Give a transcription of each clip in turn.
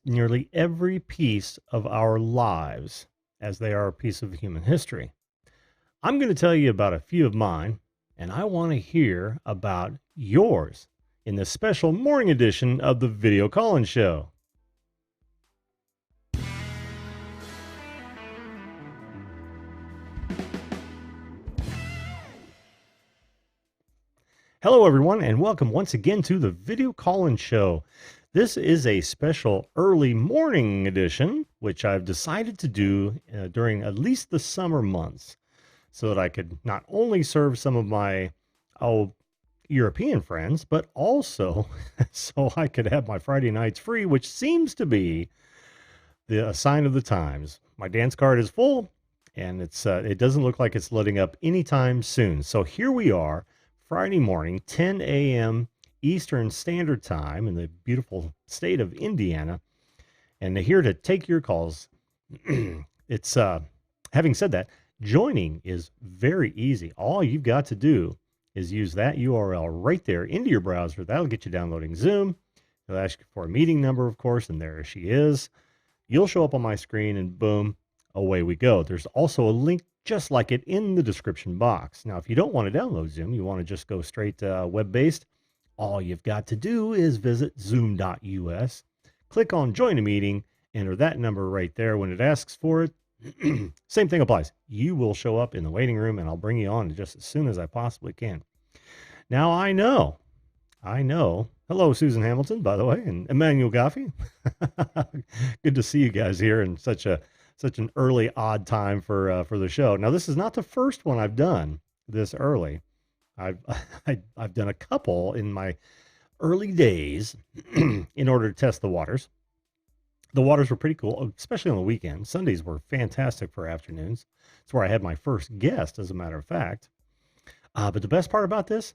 nearly every piece of our lives, as they are a piece of human history. I'm going to tell you about a few of mine, and I want to hear about yours in this special morning edition of the Video Call-In Show. Hello, everyone, and welcome once again to the Video Call-In Show. This is a special early morning edition, which I've decided to do during at least the summer months, so that I could not only serve some of my European friends, but also so I could have my Friday nights free, which seems to be a sign of the times. My dance card is full, and it doesn't look like it's letting up anytime soon. So here we are, Friday morning, 10 a.m. Eastern Standard Time in the beautiful state of Indiana, and here to take your calls. It's having said that, joining is very easy. All you've got to do is use that URL right there into your browser. That'll get you downloading Zoom. It'll ask you for a meeting number, of course, and there she is. You'll show up on my screen, and boom, away we go. There's also a link just like it in the description box. Now, if you don't want to download Zoom, you want to just go straight web-based, all you've got to do is visit zoom.us, click on join a meeting, enter that number right there. When it asks for it, same thing applies. You will show up in the waiting room, and I'll bring you on just as soon as I possibly can. Now, I know. Hello, Susan Hamilton, by the way, and Emmanuel Gaffi. Good to see you guys here in such an early odd time for the show. Now, this is not the first one I've done this early. I've done a couple in my early days in order to test the waters. The waters were pretty cool, especially on the weekend. Sundays were fantastic for afternoons. It's where I had my first guest, as a matter of fact. But the best part about this,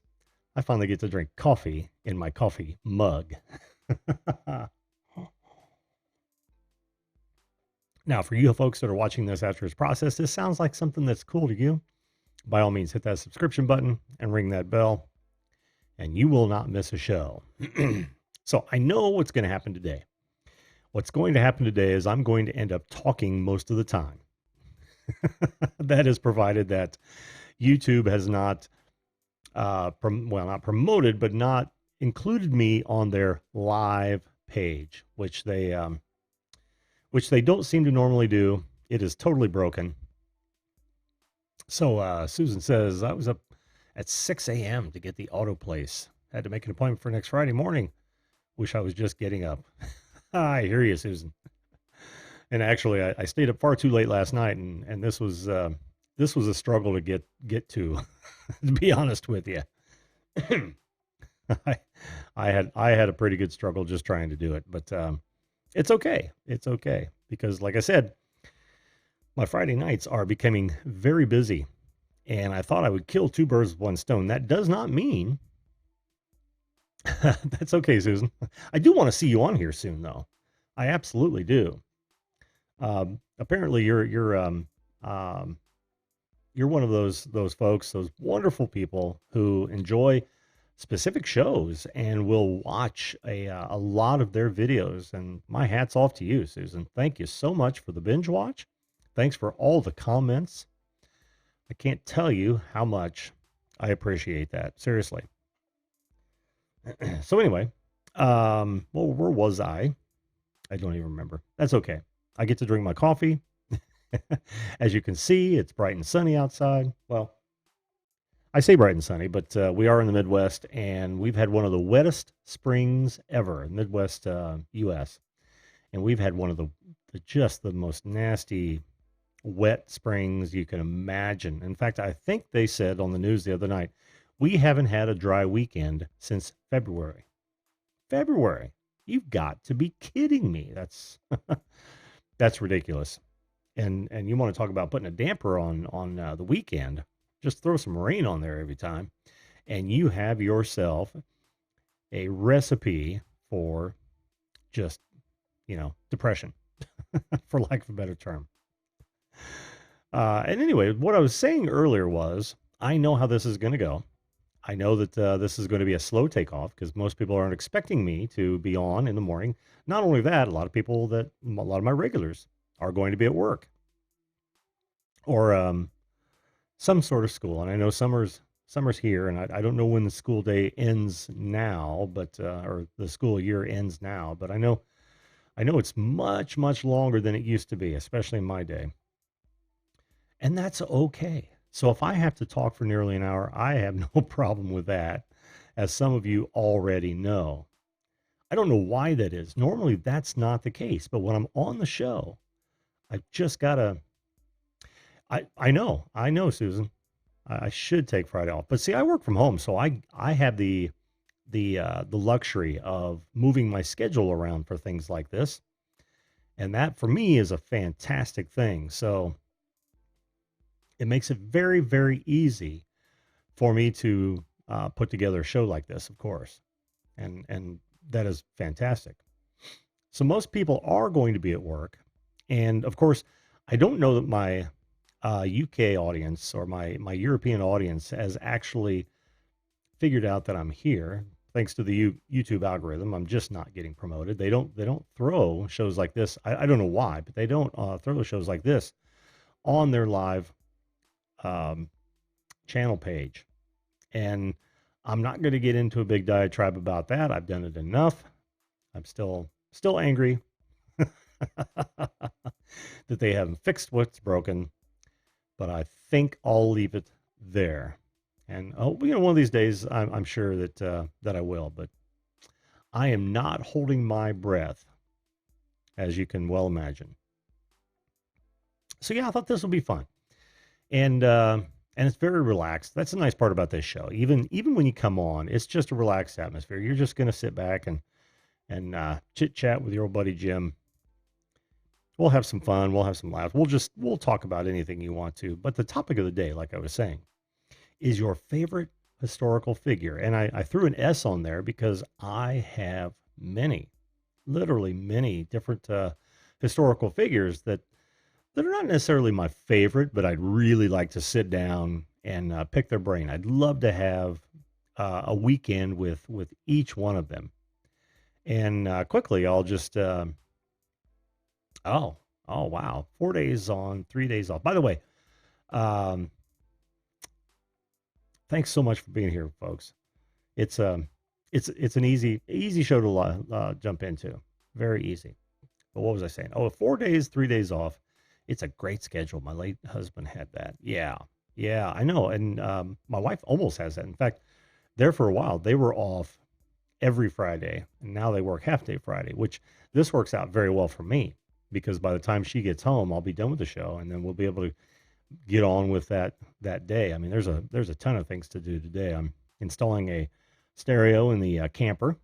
I finally get to drink coffee in my coffee mug. Now, for you folks that are watching this after it's processed, this sounds like something that's cool to you. By all means, hit that subscription button and ring that bell, and you will not miss a show. So I know what's going to happen today. What's going to happen today is I'm going to end up talking most of the time. That is provided that YouTube has not, not promoted, but not included me on their live page, which they don't seem to normally do. It is totally broken. So Susan says, I was up at 6 a.m. to get the auto place. Had to make an appointment for next Friday morning. Wish I was just getting up. I hear you, Susan. And actually, I stayed up far too late last night, and this was a struggle to get to be honest with you. I had a pretty good struggle just trying to do it, but it's okay. It's okay because, like I said, my Friday nights are becoming very busy, and I thought I would kill two birds with one stone. That does not mean that's okay, Susan. I do want to see you on here soon, though. I absolutely do. Apparently, you're one of those folks, those wonderful people who enjoy specific shows and will watch a lot of their videos. And my hat's off to you, Susan. Thank you so much for the binge watch. Thanks for all the comments. I can't tell you how much I appreciate that. Seriously. So anyway, well, where was I? I don't even remember. That's okay. I get to drink my coffee. As you can see, it's bright and sunny outside. Well, I say bright and sunny, but we are in the Midwest, and we've had one of the wettest springs ever in Midwest U.S. And we've had one of just the most nasty wet springs you can imagine. In fact, I think they said on the news the other night, we haven't had a dry weekend since February. February. You've got to be kidding me. That's that's ridiculous. And you want to talk about putting a damper on the weekend? Just throw some rain on there every time, and you have yourself a recipe for just, depression, for lack of a better term. And anyway, what I was saying earlier was, I know how this is going to go. I know that this is going to be a slow takeoff because most people aren't expecting me to be on in the morning. Not only that, a lot of my regulars are going to be at work or some sort of school. And I know summer's here, and I don't know when the school day ends now, but or the school year ends now. But I know it's much longer than it used to be, especially in my day, and that's okay. So if I have to talk for nearly an hour, I have no problem with that, as some of you already know. I don't know why that is. Normally, that's not the case, but when I'm on the show, I've just gotta. I know, Susan. I should take Friday off, but see, I work from home, so I have the luxury of moving my schedule around for things like this, and that for me is a fantastic thing. So it makes it very easy for me to put together a show like this, of course, and that is fantastic. So most people are going to be at work, and of course, I don't know that my UK audience or my European audience has actually figured out that I'm here. Thanks to the YouTube algorithm, I'm just not getting promoted. They don't throw shows like this. I don't know why, but they don't throw shows like this on their live um, channel page. And I'm not going to get into a big diatribe about that. I've done it enough. I'm still angry that they haven't fixed what's broken, but I think I'll leave it there. And one of these days, I'm sure that I will. But I am not holding my breath, as you can well imagine. So yeah, I thought this would be fun, and it's very relaxed. That's the nice part about this show. Even when you come on, it's just a relaxed atmosphere. You're just going to sit back and chit chat with your old buddy Jim. We'll have some fun. We'll have some laughs. We'll talk about anything you want to. But the topic of the day, like I was saying, is your favorite historical figure. And I threw an S on there because I have many, literally many different historical figures that are not necessarily my favorite, but I'd really like to sit down and pick their brain. I'd love to have a weekend with each one of them. And quickly, I'll just oh oh wow, 4 days on, 3 days off. By the way, um, thanks so much for being here, folks. It's it's an easy show to jump into, very easy. But what was I saying? Oh, 4 days, 3 days off. It's a great schedule. My late husband had that. Yeah, yeah, I know. And my wife almost has that. In fact, there for a while, they were off every Friday, and now they work half day Friday, which this works out very well for me because by the time she gets home, I'll be done with the show, and then we'll be able to get on with that day. I mean, there's a ton of things to do today. I'm installing a stereo in the camper.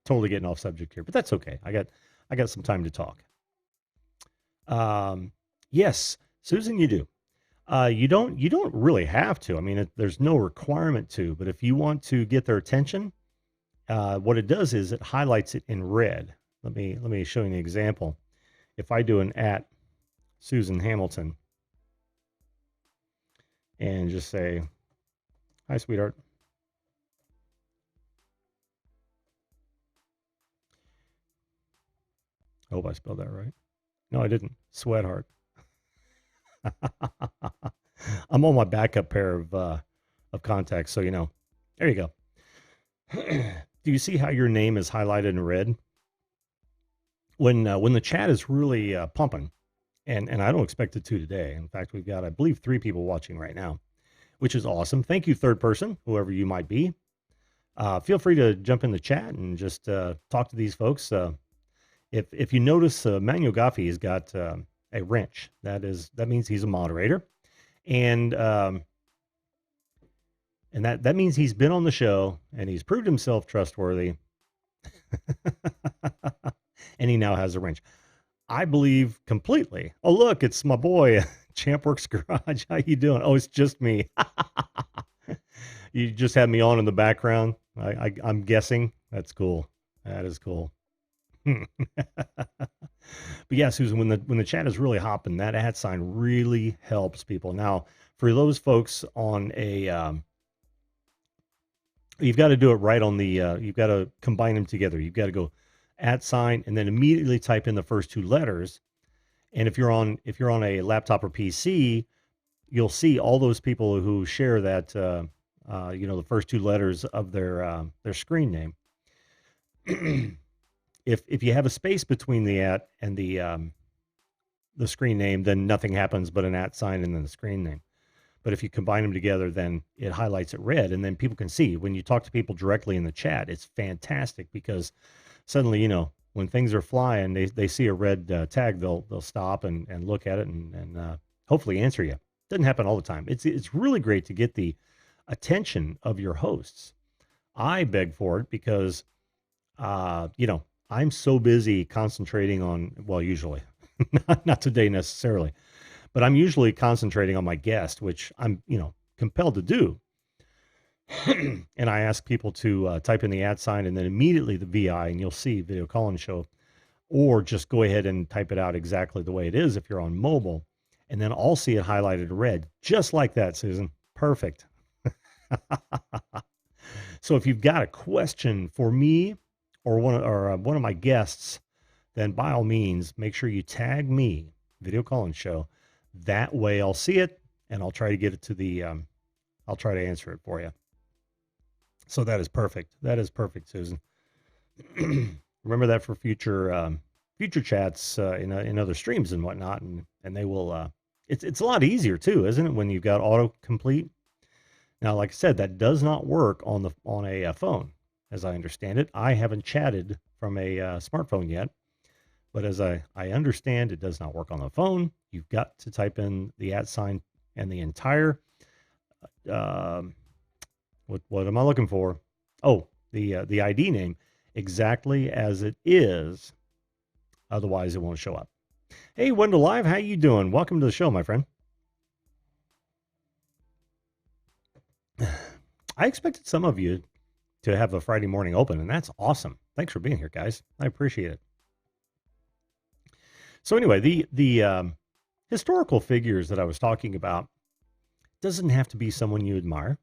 Totally getting off subject here, but that's okay. I got some time to talk. Yes, Susan, you do. You don't really have to. I mean, there's no requirement to, but if you want to get their attention, what it does is it highlights it in red. Let me show you an example. If I do an at Susan Hamilton and just say, "Hi, sweetheart." I hope I spelled that right. No, I didn't. Sweatheart. I'm on my backup pair of contacts, so you know. There you go. Do you see how your name is highlighted in red? When the chat is really pumping, and I don't expect it to today. In fact, we've got, I believe, 3 people watching right now, which is awesome. Thank you, third person, whoever you might be. Feel free to jump in the chat and just talk to these folks. If you notice, Manuel Gaffi has got a wrench. That means he's a moderator, and that means he's been on the show and he's proved himself trustworthy, and he now has a wrench. I believe completely. Oh, look, it's my boy, Champworks Garage. How you doing? Oh, it's just me. You just had me on in the background. I'm guessing. That's cool. That is cool. But yeah, Susan, when the chat is really hopping, that at sign really helps people. Now, for those folks on You've got to do it right on the, you've got to combine them together. You've got to go @ and then immediately type in the first two letters. And if you're on a laptop or PC, you'll see all those people who share that, the first two letters of their screen name. If you have a space between the at and the screen name, then nothing happens but an @ sign and then the screen name. But if you combine them together, then it highlights it red, and then people can see. When you talk to people directly in the chat, it's fantastic because suddenly, when things are flying, they see a red tag, they'll stop and look at it and hopefully answer you. Doesn't happen all the time. It's really great to get the attention of your hosts. I beg for it because I'm so busy concentrating on, well, usually, not today necessarily, but I'm usually concentrating on my guest, which I'm, compelled to do. And I ask people to type in the @ sign and then immediately the VI, and you'll see Video Call-In Show, or just go ahead and type it out exactly the way it is if you're on mobile, and then I'll see it highlighted red, just like that, Susan. Perfect. So if you've got a question for me or one of my guests, then by all means, make sure you tag me, Video Call-In Show. That way I'll see it and I'll try to get it to I'll try to answer it for you. So that is perfect. That is perfect, Susan. Remember that for future chats in other streams and whatnot, and they will. It's a lot easier too, isn't it, when you've got autocomplete? Now, like I said, that does not work on a phone, as I understand it. I haven't chatted from a smartphone yet, but as I understand, it does not work on the phone. You've got to type in the @ sign and the entire. What am I looking for? Oh, the ID name exactly as it is. Otherwise, it won't show up. Hey, Wendell Live, how you doing? Welcome to the show, my friend. I expected some of you to have a Friday morning open, and that's awesome. Thanks for being here, guys. I appreciate it. So anyway, the historical figures that I was talking about doesn't have to be someone you admire,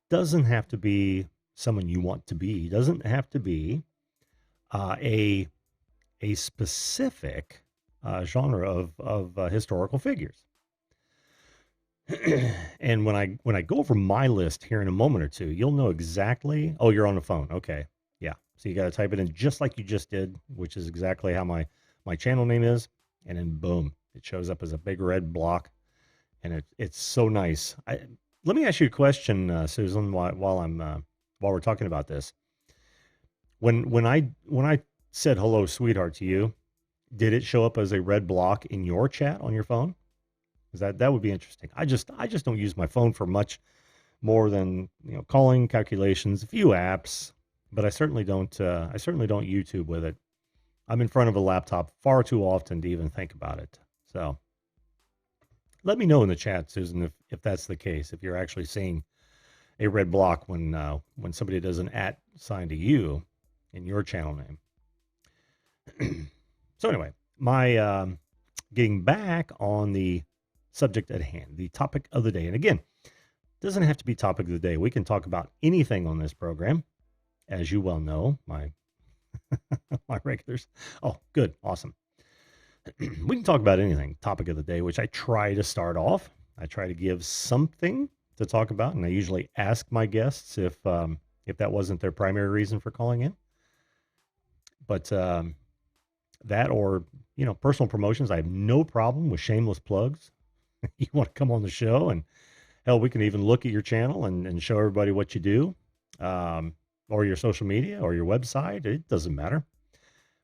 doesn't have to be someone you want to be, doesn't have to be a specific genre of historical figures. And when I go over my list here in a moment or two, you'll know exactly. Oh, you're on the phone. Okay. Yeah. So you got to type it in just like you just did, which is exactly how my channel name is. And then boom, it shows up as a big red block. And it's so nice. Let me ask you a question, Susan, while we're talking about this. When I said hello, sweetheart, to you, did it show up as a red block in your chat on your phone? That would be interesting. I just don't use my phone for much more than calling, calculations, a few apps, but I certainly don't YouTube with it. I'm in front of a laptop far too often to even think about it. So let me know in the chat, Susan, if that's the case, if you're actually seeing a red block when somebody does an @ sign to you in your channel name. So anyway, my getting back on the subject at hand, the topic of the day. And again, it doesn't have to be topic of the day. We can talk about anything on this program. As you well know, my regulars. Oh, good. Awesome. We can talk about anything, topic of the day, which I try to start off. I try to give something to talk about, and I usually ask my guests if that wasn't their primary reason for calling in. But that or, personal promotions, I have no problem with shameless plugs. You want to come on the show, and hell, we can even look at your channel and show everybody what you do, or your social media or your website. It doesn't matter.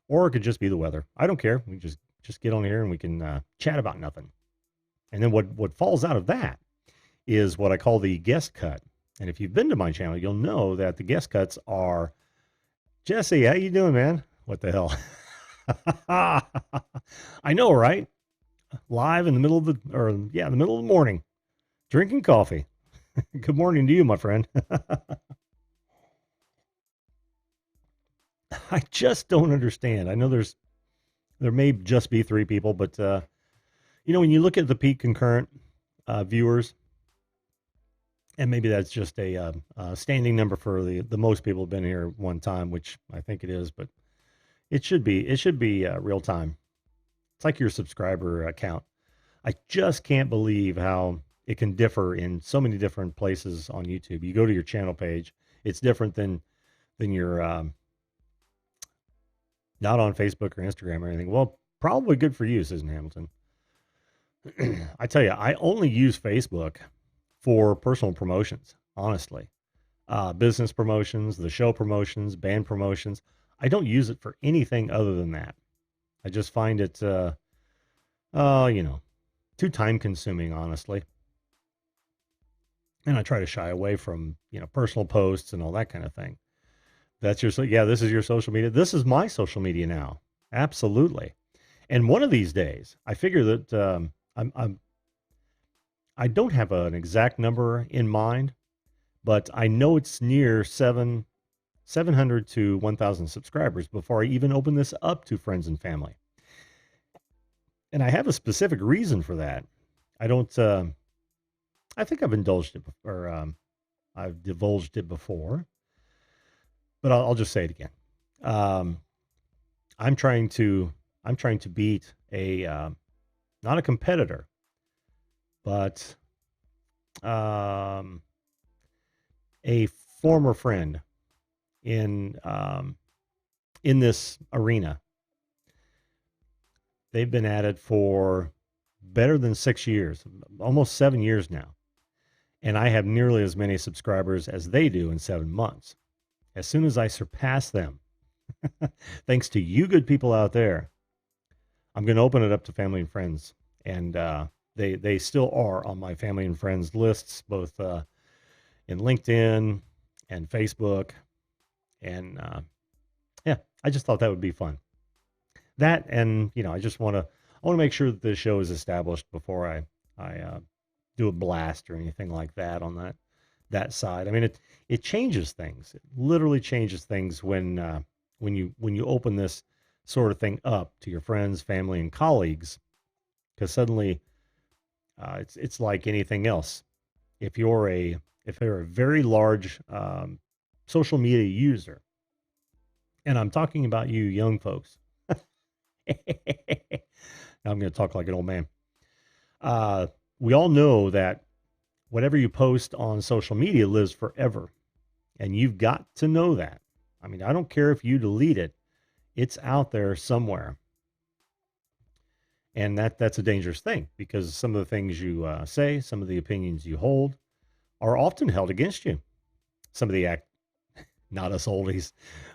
Or it could just be the weather. I don't care. We just get on here and we can chat about nothing. And then what falls out of that is what I call the guest cut. And if you've been to my channel, you'll know that the guest cuts are, Jesse, how you doing, man? What the hell? I know, right? Live in the middle of the morning, drinking coffee. Good morning to you, my friend. I just don't understand. I know there may just be 3 people, but when you look at the peak concurrent viewers, And maybe that's just a standing number for the most people have been here one time, which I think it is, but it should be real time. It's like your subscriber account. I just can't believe how it can differ in so many different places on YouTube. You go to your channel page, it's different than your not on Facebook or Instagram or anything. Well, probably good for you, Susan Hamilton. I tell you, I only use Facebook for personal promotions, honestly. Business promotions, the show promotions, band promotions. I don't use it for anything other than that. I just find it, you know, too time consuming, honestly. And I try to shy away from, personal posts and all that kind of thing. Yeah, this is your social media. This is my social media now. Absolutely. And one of these days, I figure that I don't have an exact number in mind, but I know it's near 700 to 1,000 subscribers before I even open this up to friends and family. And I have a specific reason for that. I don't. I think I've indulged it or I've divulged it before, but I'll just say it again. Um, I'm trying to I'm trying to beat a not a competitor, but um, a former friend in in this arena. They've been at it for better than 6 years, almost 7 years now, and I have nearly as many subscribers as they do in 7 months. As soon as I surpass them, thanks to you good people out there, I'm going to open it up to family and friends, and they still are on my family and friends lists, both in LinkedIn and Facebook, and yeah, I just thought that would be fun. That and I want to make sure that this show is established before I do a blast or anything like that on that side. I mean, it changes things. It literally changes things when you open this sort of thing up to your friends, family, and colleagues, because suddenly it's like anything else. If you're a very large social media user, and I'm talking about you young folks. Now I'm going to talk like an old man. Uh, we all know that whatever you post on social media lives forever, and you've got to know that. I mean, I don't care if you delete it; it's out there somewhere, and that's a dangerous thing because some of the things you say, some of the opinions you hold, are often held against you. Some of the act, not us oldies.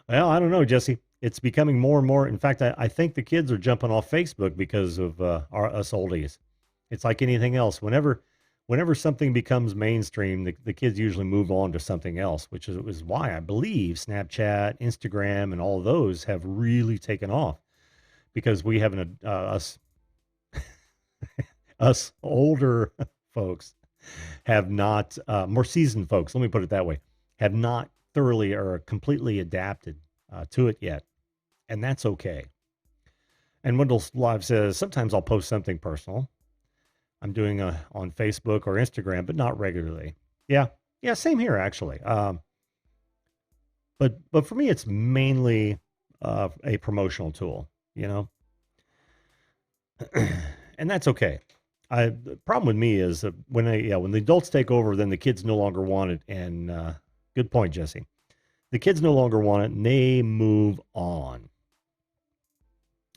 Well, I don't know, Jesse. It's becoming more and more. In fact, I think the kids are jumping off Facebook because of us oldies. It's like anything else. Whenever something becomes mainstream, the kids usually move on to something else, which is why I believe Snapchat, Instagram, and all of those have really taken off because we have us older folks have not more seasoned folks. Let me put it that way, have not thoroughly or completely adapted to it yet, and that's okay. And Wendell's Live says sometimes I'll post something personal I'm doing on Facebook or Instagram, but not regularly. Yeah, yeah, same here actually. But for me, it's mainly a promotional tool, you know, and that's okay. The problem with me is that when the adults take over, then the kids no longer want it. And good point, Jesse. The kids no longer want it, and they move on.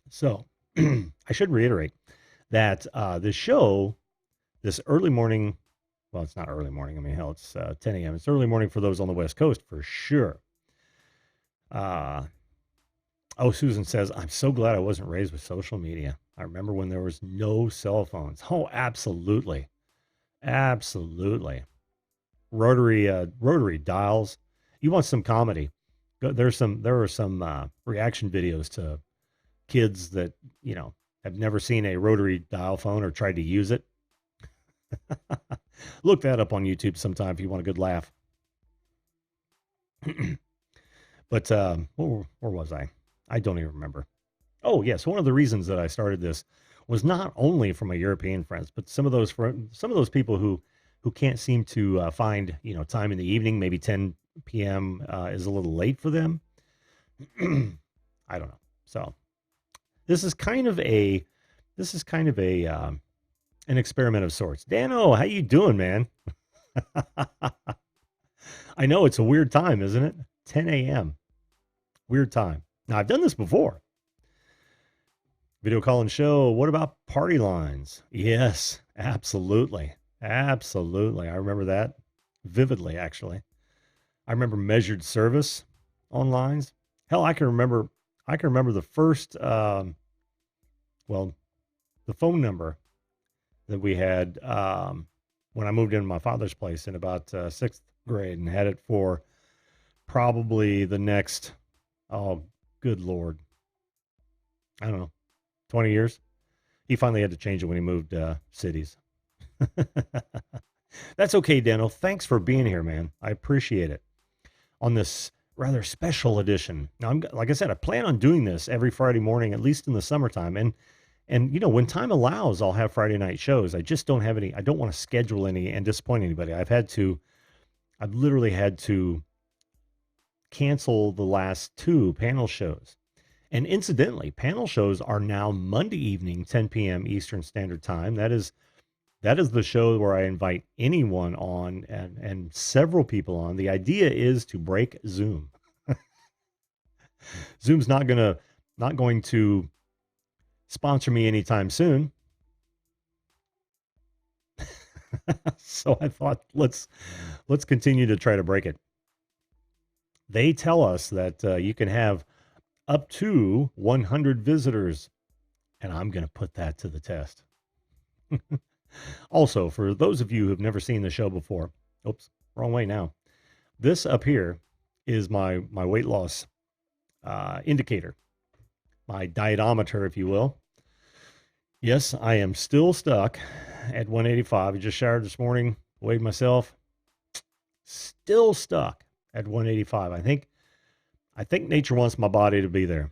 So I should reiterate that this show, this early morning, well, it's not early morning. I mean, hell, it's 10 a.m. It's early morning for those on the West Coast for sure. Uh, oh, Susan says, I'm so glad I wasn't raised with social media. I remember when there was no cell phones. Oh, absolutely. Absolutely. Rotary dials. You want some comedy. There are some reaction videos to kids that, have never seen a rotary dial phone or tried to use it. Look that up on YouTube sometime if you want a good laugh. But where was I? I don't even remember. Oh, yes. One of the reasons that I started this was not only for my European friends, but some of those people who who can't seem to find time in the evening. Maybe 10 p.m. Is a little late for them. I don't know. So this is kind of a an experiment of sorts. Dano, how you doing, man? I know it's a weird time, isn't it? 10 a.m. Weird time. Now I've done this before. Video call and show. What about party lines? Yes, absolutely. Absolutely. I remember that vividly, actually. I remember measured service on lines. Hell, I can remember the first well, the phone number that we had when I moved into my father's place in about sixth grade, and had it for probably the next, oh, good Lord, I don't know, 20 years. He finally had to change it when he moved cities. That's okay, Daniel. Thanks for being here, man. I appreciate it on this rather special edition. Now, like I said, I plan on doing this every Friday morning, at least in the summertime. And when time allows, I'll have Friday night shows. I just don't have any. I don't want to schedule any and disappoint anybody. I've literally had to cancel the last two panel shows. And incidentally, panel shows are now Monday evening, 10 p.m. Eastern Standard Time. That is the show where I invite anyone on, and several people on. The idea is to break Zoom. Zoom's not going to sponsor me anytime soon. So I thought let's continue to try to break it. They tell us that you can have up to 100 visitors, and I'm going to put that to the test. Also, for those of you who've never seen the show before, oops, wrong way now. This up here is my weight loss indicator, my dietometer, if you will. Yes, I am still stuck at 185. I just showered this morning, weighed myself, still stuck at 185. I think nature wants my body to be there.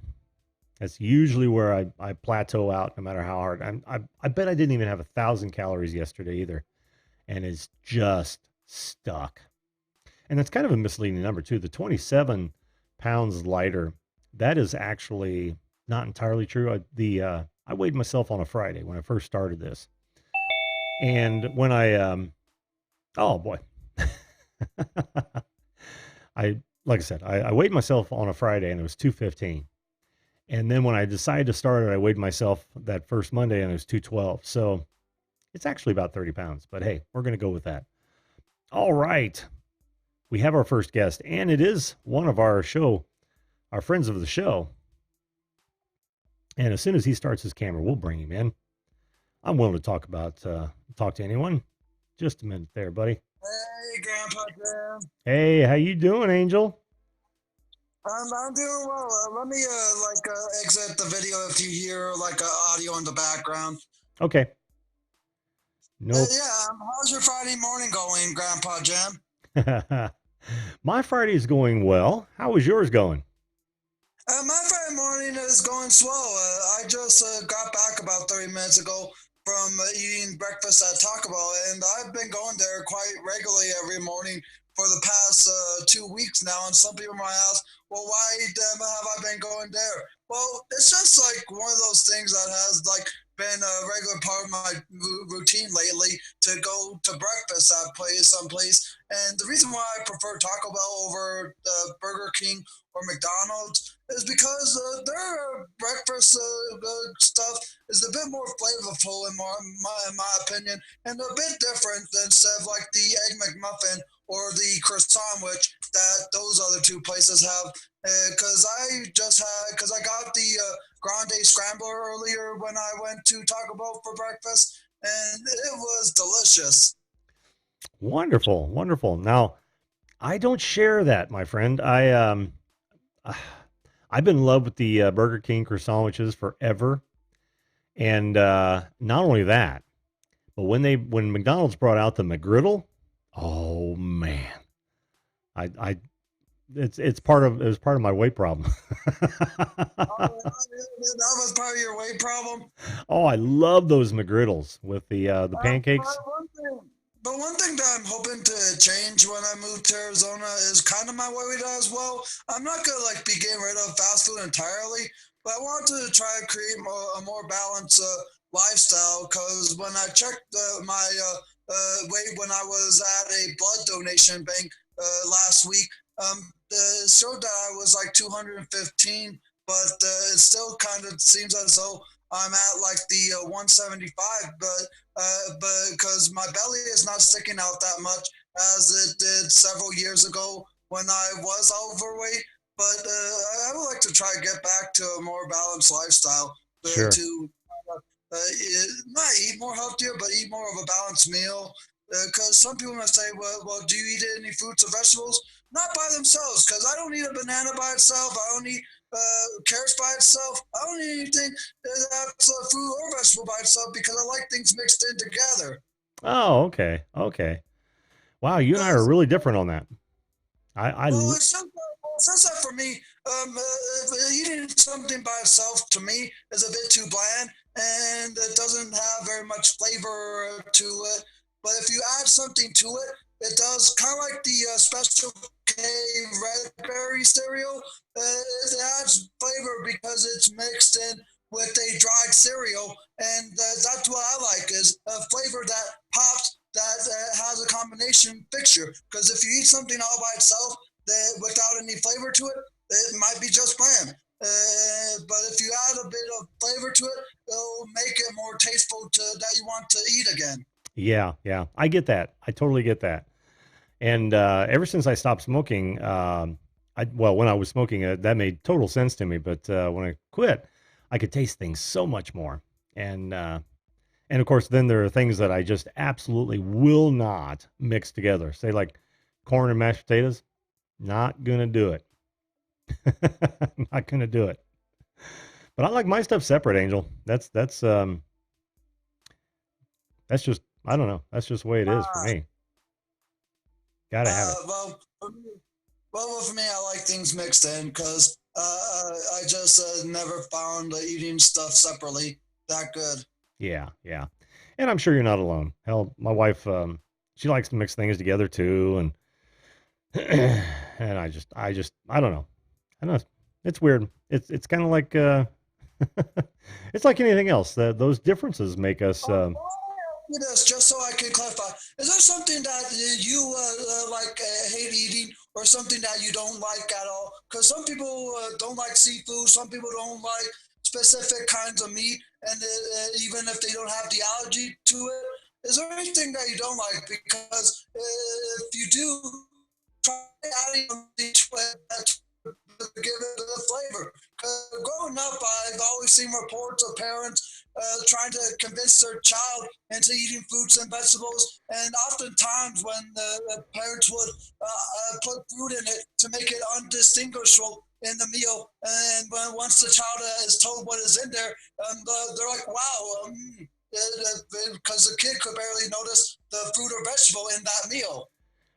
That's usually where I plateau out, no matter how hard. I bet I didn't even have 1,000 calories yesterday either, and it's just stuck. And that's kind of a misleading number too. The 27 pounds lighter, that is actually not entirely true. I weighed myself on a Friday when I first started this, and when oh boy, like I said, I weighed myself on a Friday and it was 215. And then when I decided to start it, I weighed myself that first Monday and it was 212. So it's actually about 30 pounds, but hey, we're going to go with that. All right. We have our first guest, and it is one of our friends of the show. And as soon as he starts his camera, we'll bring him in. I'm willing to talk to anyone. Just a minute there, buddy. Hey, Grandpa Jim. Hey, how you doing, Angel? I'm doing well. Let me exit the video if you hear audio in the background. Okay. Nope. Yeah. How's your Friday morning going, Grandpa Jim? My Friday is going well. How is yours going? My Friday morning is going slow. I just got back about 30 minutes ago from eating breakfast at Taco Bell, and I've been going there quite regularly every morning for the past 2 weeks now. And some people might ask, well, why have I been going there? Well, it's just like one of those things that has been a regular part of my routine lately to go to breakfast at someplace. And the reason why I prefer Taco Bell over Burger King or McDonald's is because their breakfast stuff is a bit more flavorful in my opinion, and a bit different instead of like the Egg McMuffin or the croissant which that those other two places have. Because I got the grande scrambler earlier when I went to Taco Bell for breakfast, and it was delicious. Wonderful, wonderful. Now, I don't share that, my friend. I've been in love with the Burger King croissant sandwiches forever, and not only that, but when McDonald's brought out the McGriddle, oh man, I it was part of my weight problem. Oh, that was part of your weight problem. Oh, I love those McGriddles with the Try pancakes. one thing. But one thing that I'm hoping to change when I move to Arizona is kind of my weight as well. I'm not gonna like be getting rid of fast food entirely, but I want to try and create a more balanced lifestyle. Because when I checked my weight when I was at a blood donation bank last week, it showed that I was like 215, but it still kind of seems as though I'm at like the 175, but because my belly is not sticking out that much as it did several years ago when I was overweight. But I would like to try to get back to a more balanced lifestyle Sure. to not eat more healthier, but eat more of a balanced meal. Because some people might say, well, do you eat any fruits or vegetables? Not by themselves, because I don't eat a banana by itself. I don't eat carrots by itself. I don't eat anything that's a fruit or vegetable by itself because I like things mixed in together. Oh, okay. Okay. Wow, you and I are Because really different on that. well, it's just that for me, eating something by itself to me is a bit too bland, and it doesn't have very much flavor to it. But if you add something to it, it does kind of like the Special K red berry cereal. It adds flavor because it's mixed in with a dried cereal, and that's what I like is a flavor that pops that has a combination fixture. Because if you eat something all by itself, without any flavor to it, it might be just bland. But if you add a bit of flavor to it, it'll make it more tasteful to that you want to eat again. yeah, yeah. I get that. I totally get that. And ever since I stopped smoking, well, when I was smoking, that made total sense to me. But when I quit, I could taste things so much more. And and of course, then there are things that I just absolutely will not mix together. Say like corn and mashed potatoes. Not gonna do it. Not gonna do it. But I like my stuff separate, Angel. That's just I don't know. That's just the way it is for Uh, me. Gotta have it. well, for me, I like things mixed in because I just never found eating stuff separately that good. Yeah, yeah. And I'm sure you're not alone. Hell, my wife, she likes to mix things together too, and and I don't know. I don't know. It's weird. It's kind of like it's like anything else. Those differences make us. This just so I can clarify. Is there something that you like hate eating, or something that you don't like at all? Because some people don't like seafood, some people don't like specific kinds of meat, and even if they don't have the allergy to it, is there anything that you don't like? Because if you do, try adding something to it to give it a flavor. Growing up, I've always seen reports of parents trying to convince their child into eating fruits and vegetables, and oftentimes when the parents would put fruit in it to make it undistinguishable in the meal, and when once the child is told what is in there, they're like, "Wow." Because the kid could barely notice the fruit or vegetable in that meal.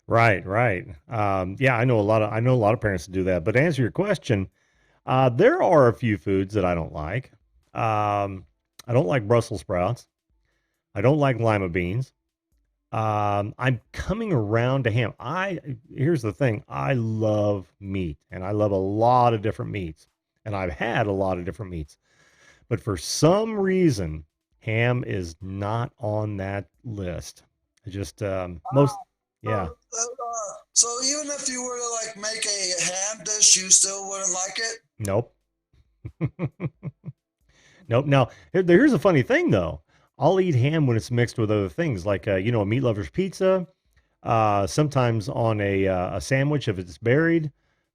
Right, right. Yeah, I know a lot of parents that do that. But to answer your question, there are a few foods that I don't like. I don't like Brussels sprouts. I don't like lima beans. I'm coming around to ham. I Here's the thing. I love meat and I love a lot of different meats. And I've had a lot of different meats. But for some reason, ham is not on that list. I just most yeah. So even if you were to like make a ham dish, you still wouldn't like it. Nope. Nope. Now, here's a funny thing though. I'll eat ham when it's mixed with other things, like a meat lover's pizza. Sometimes on a sandwich if it's buried.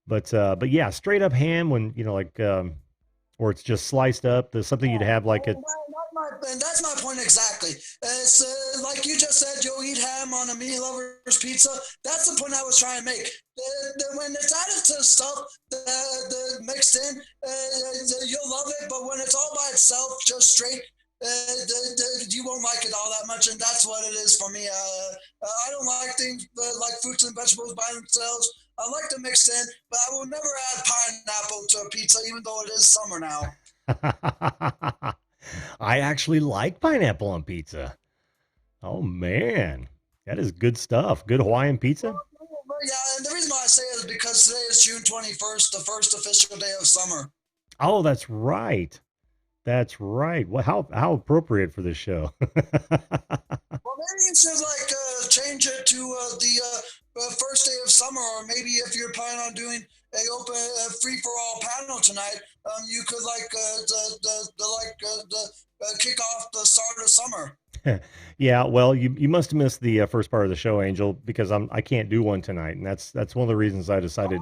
But yeah, straight up ham when like or it's just sliced up. There's something you'd have like it. And that's my point exactly. It's like you just said, you'll eat ham on a meat lover's pizza. That's the point I was trying to make. When it's added to stuff, mixed in, you'll love it. But when it's all by itself, just straight, you won't like it all that much. And that's what it is for me. I don't like things like fruits and vegetables by themselves. I like them mixed in, but I will never add pineapple to a pizza, even though it is summer now. I actually like pineapple on pizza. Oh man. That is good stuff. Good Hawaiian pizza. Yeah, and the reason why I say it is because today is June 21st, the first official day of summer. Oh, that's right. That's right. Well, how appropriate for this show. Well, maybe you should like change it to the first day of summer, or maybe if you're planning on doing a open free for all panel tonight, you could like the kick off the start of summer. Yeah, well, you must have missed the first part of the show, Angel, because I can't do one tonight, and that's one of the reasons I decided.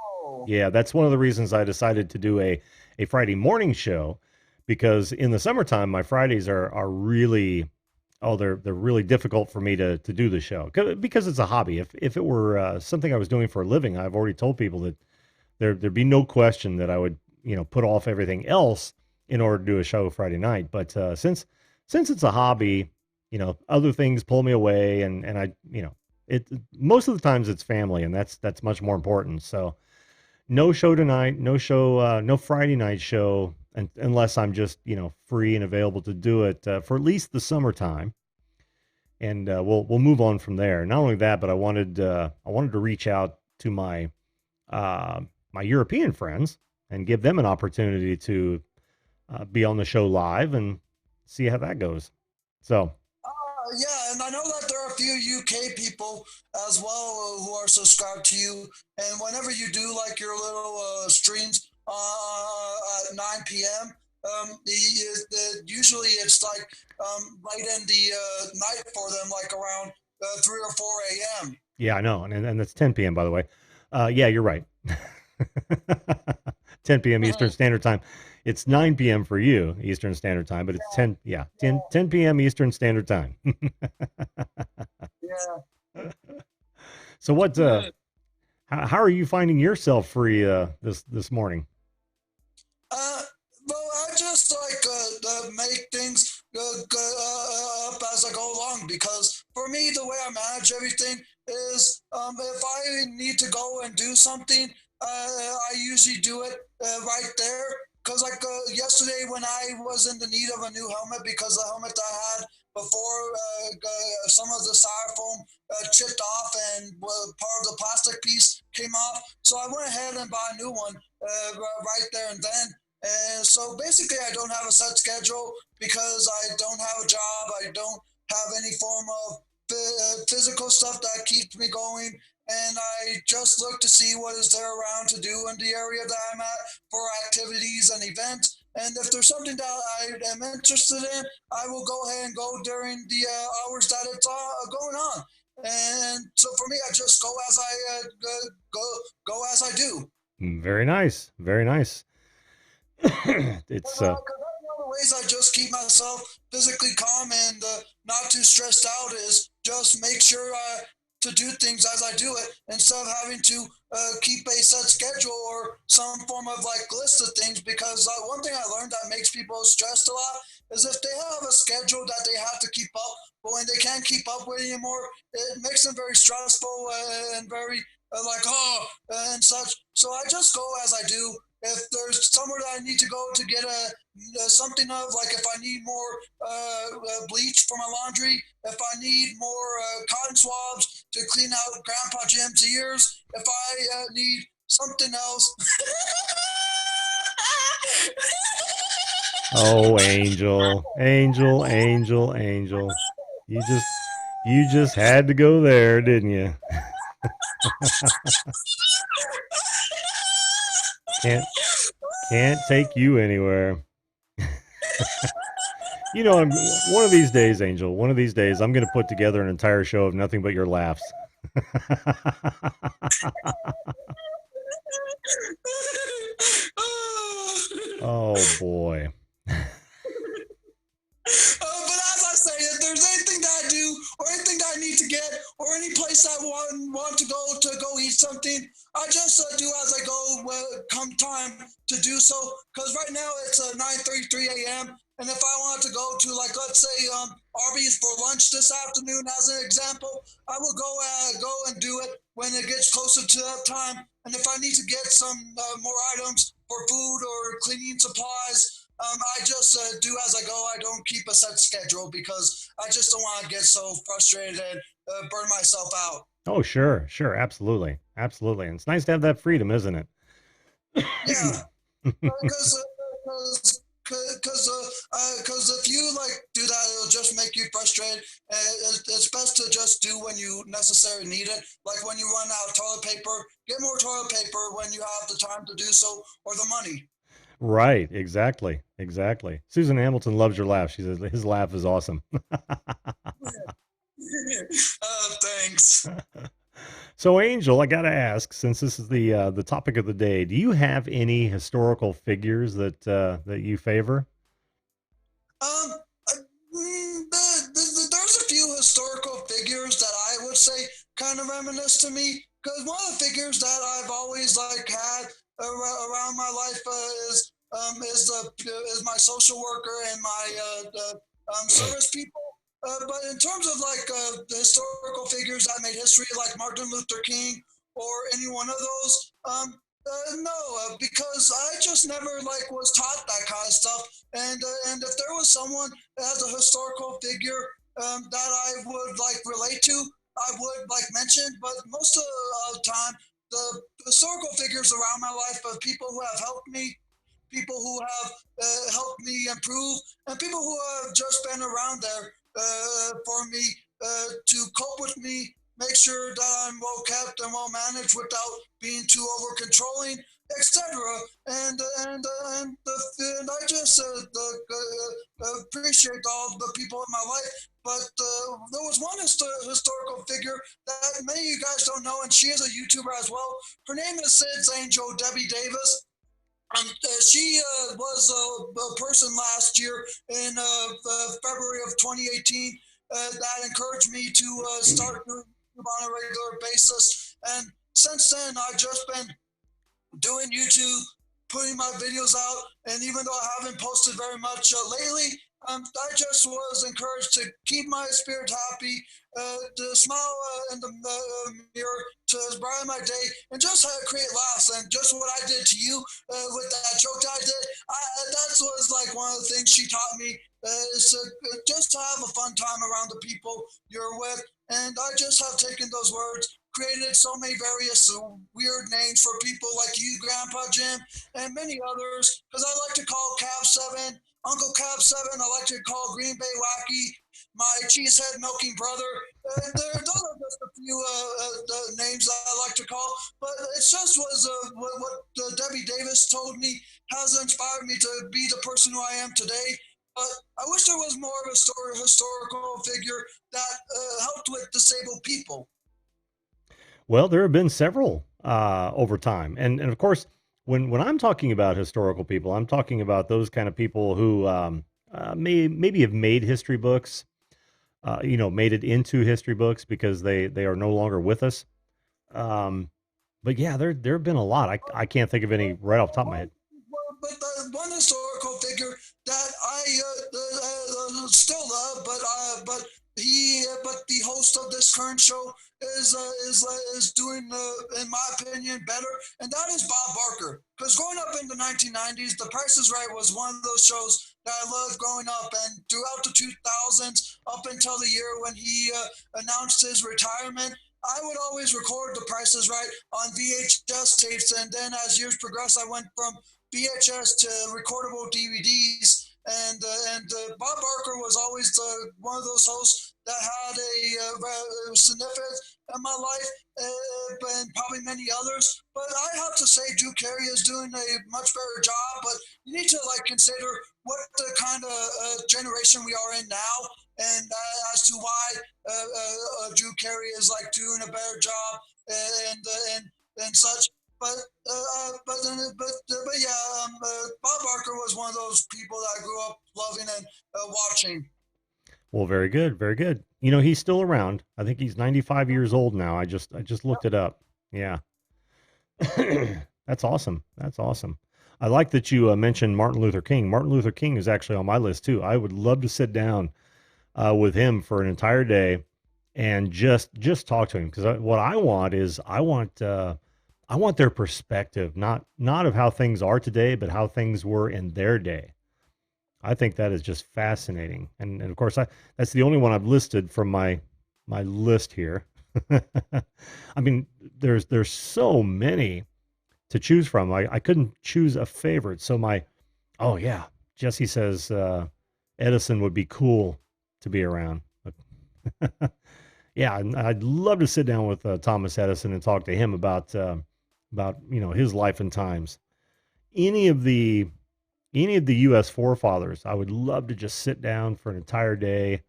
Oh, Yeah, that's one of the reasons I decided to do a Friday morning show, because in the summertime my Fridays are really, oh, they're really difficult for me to do the show because it's a hobby. If it were something I was doing for a living, I've already told people that there'd be no question that I would, put off everything else in order to do a show Friday night. But since it's a hobby, other things pull me away, and I, it most of the times it's family, and that's much more important. So no show tonight, no show, no Friday night show, unless I'm just free and available to do it for at least the summertime, and we'll move on from there. Not only that, but I wanted to reach out to my European friends and give them an opportunity to be on the show live and see how that goes. So yeah, and I know that there are a few UK people as well who are subscribed to you. And whenever you do like your little streams at 9 p.m., usually it's like right in the night for them, like around 3 or 4 a.m. yeah, I know, and that's 10 p.m. by the way. Yeah, you're right. 10 p.m. Eastern Standard Time. It's 9 p.m. for you Eastern Standard Time, but it's 10, yeah, 10 p.m. Eastern Standard Time. Yeah. So what how are you finding yourself free this morning? Uh, well, I just like make things up as I go along because for me, the way I manage everything is if I need to go and do something, I usually do it right there. Because like yesterday, when I was in the need of a new helmet because the helmet I had before some of the styrofoam chipped off and part of the plastic piece came off, so I went ahead and bought a new one right there and then. And so basically, I don't have a set schedule because I don't have a job. I don't have any form of physical stuff that keeps me going. And I just look to see what is there around to do in the area that I'm at for activities and events. And if there's something that I am interested in, I will go ahead and go during the hours that it's going on. And so for me, I just go as I go as I do. Very nice. Very nice. It's Because that's one of the ways I just keep myself physically calm and not too stressed out is just make sure to do things as I do it instead of having to keep a set schedule or some form of like list of things. Because one thing I learned that makes people stressed a lot is if they have a schedule that they have to keep up, but when they can't keep up with it anymore, it makes them very stressful and very like and such. So I just go as I do if there's somewhere that I need to go to get a something of like if I need more bleach for my laundry, if I need more cotton swabs to clean out Grandpa Jim's ears, if I need something else. Oh, Angel, Angel, Angel, Angel. You just you just had to go there, didn't you? Can't can't take you anywhere. I'm one of these days, Angel. One of these days, I'm going to put together an entire show of nothing but your laughs. Oh boy. But as I say, if there's anything that I do or anything that I need to get or any place I want to go eat something, I just do as I go come time to do so. Because right now it's 9:33 a.m. And if I want to go to like let's say Arby's for lunch this afternoon, as an example, I will go and do it when it gets closer to that time. And if I need to get some more items for food or cleaning supplies I just do as I go. I don't keep a set schedule because I just don't want to get so frustrated and burn myself out. Oh, sure, sure, absolutely, absolutely. And it's nice to have that freedom, isn't Yeah, it? because because if you like do that, it'll just make you frustrated. It's best to just do when you necessarily need it. Like when you run out of toilet paper, get more toilet paper when you have the time to do so or the money. Right, exactly, exactly. Susan Hamilton loves your laugh. She says his laugh is awesome. Thanks. So, Angel, I gotta ask, since this is the topic of the day, do you have any historical figures that you favor? Um, there's a few historical figures that I would say kind of reminisce to me. Because one of the figures that I've always like had around my life is my social worker and my service people. But in terms of like the historical figures that made history, like Martin Luther King or any one of those, no, because I just never like was taught that kind of stuff. And if there was someone as a historical figure that I would like relate to, I would like mention. But most of the time, the historical figures around my life of people who have helped me, people who have helped me improve, and people who have just been around there for me to cope with me, make sure that I'm well kept and well managed without being too over controlling, etc. And I just appreciate all the people in my life. But there was one historical figure that many of you guys don't know, and she is a YouTuber as well. Her name is Sid's Angel Debbie Davis. She was a person last year in February of 2018 that encouraged me to start doing YouTube on a regular basis. And since then, I've just been doing YouTube, putting my videos out, and even though I haven't posted very much lately, I just was encouraged to keep my spirit happy, to smile in the mirror, to brighten my day, and just create laughs. And just what I did to you with that joke that I did, that was like one of the things she taught me is to just to have a fun time around the people you're with. And I just have taken those words, created so many various weird names for people like you, Grandpa Jim, and many others. Because I like to call Cab 7 Uncle Cab 7. I like to call Green Bay Wacky my cheesehead milking brother. Those are just a few names that I like to call. But it just was what Debbie Davis told me has inspired me to be the person who I am today. But I wish there was more of a historical figure that helped with disabled people. Well, there have been several over time, and of course, when I'm talking about historical people, I'm talking about those kind of people who maybe have made history books, made it into history books because they are no longer with us. Um, but yeah, there have been a lot. I can't think of any right off the top of my head. But the one historical figure that I still love, but the host of this current show is doing, in my opinion, better, and that is Bob Barker. Because growing up in the 1990s, The Price is Right was one of those shows that I loved growing up, and throughout the 2000s, up until the year when he announced his retirement, I would always record The Price is Right on VHS tapes, and then as years progressed, I went from VHS to recordable DVDs. And Bob Barker was always one of those hosts that had a significance in my life, and probably many others. But I have to say, Drew Carey is doing a much better job. But you need to like consider what the kind of generation we are in now, and as to why Drew Carey is like doing a better job and such. But yeah, Bob Barker was one of those people that I grew up loving and watching. Well, very good, very good. He's still around. I think he's 95 years old now. I just looked it up. Yeah. That's awesome. That's awesome. I like that you mentioned Martin Luther King. Martin Luther King is actually on my list too. I would love to sit down with him for an entire day and just talk to him because what I want is I want their perspective, not of how things are today, but how things were in their day. I think that is just fascinating. And of course, that's the only one I've listed from my list here. I mean, there's so many to choose from. I couldn't choose a favorite. So oh yeah, Jesse says Edison would be cool to be around. Yeah, I'd love to sit down with Thomas Edison and talk to him about his life and times. Any of the U.S. forefathers, I would love to just sit down for an entire day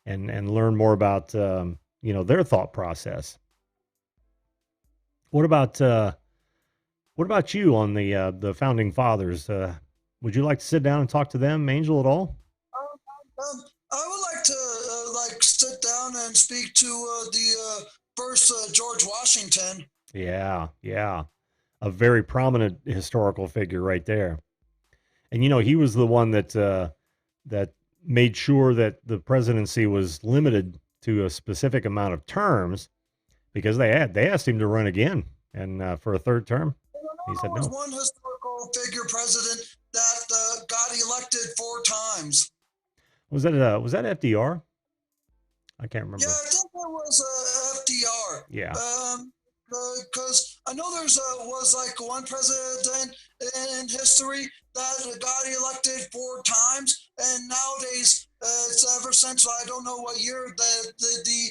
and learn more about their thought process. What about you on the founding fathers? Would you like to sit down and talk to them, Angel, at all? I would like to like sit down and speak to the first George Washington. Yeah, yeah, a very prominent historical figure right there. And he was the one that made sure that the presidency was limited to a specific amount of terms because they asked him to run again and for a third term. He said There was no. one historical figure president that got elected 4 times. Was that FDR? I can't Yeah, remember. I think it was FDR. Yeah. Because I know was like one president in history that got elected 4 times, and nowadays it's ever since I don't know what year they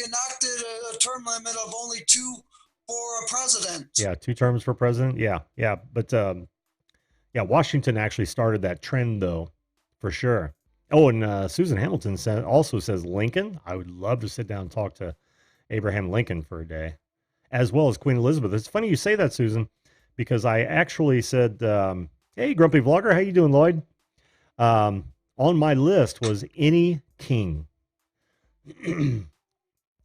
enacted a term limit of only 2 for a president. Yeah, 2 terms for president. Yeah, yeah, but yeah, Washington actually started that trend though, for sure. Oh, and Susan Hamilton also says Lincoln. I would love to sit down and talk to Abraham Lincoln for a day, as well as Queen Elizabeth. It's funny you say that, Susan, because I actually said, "Hey, Grumpy Vlogger, how you doing, Lloyd?" On my list was any king.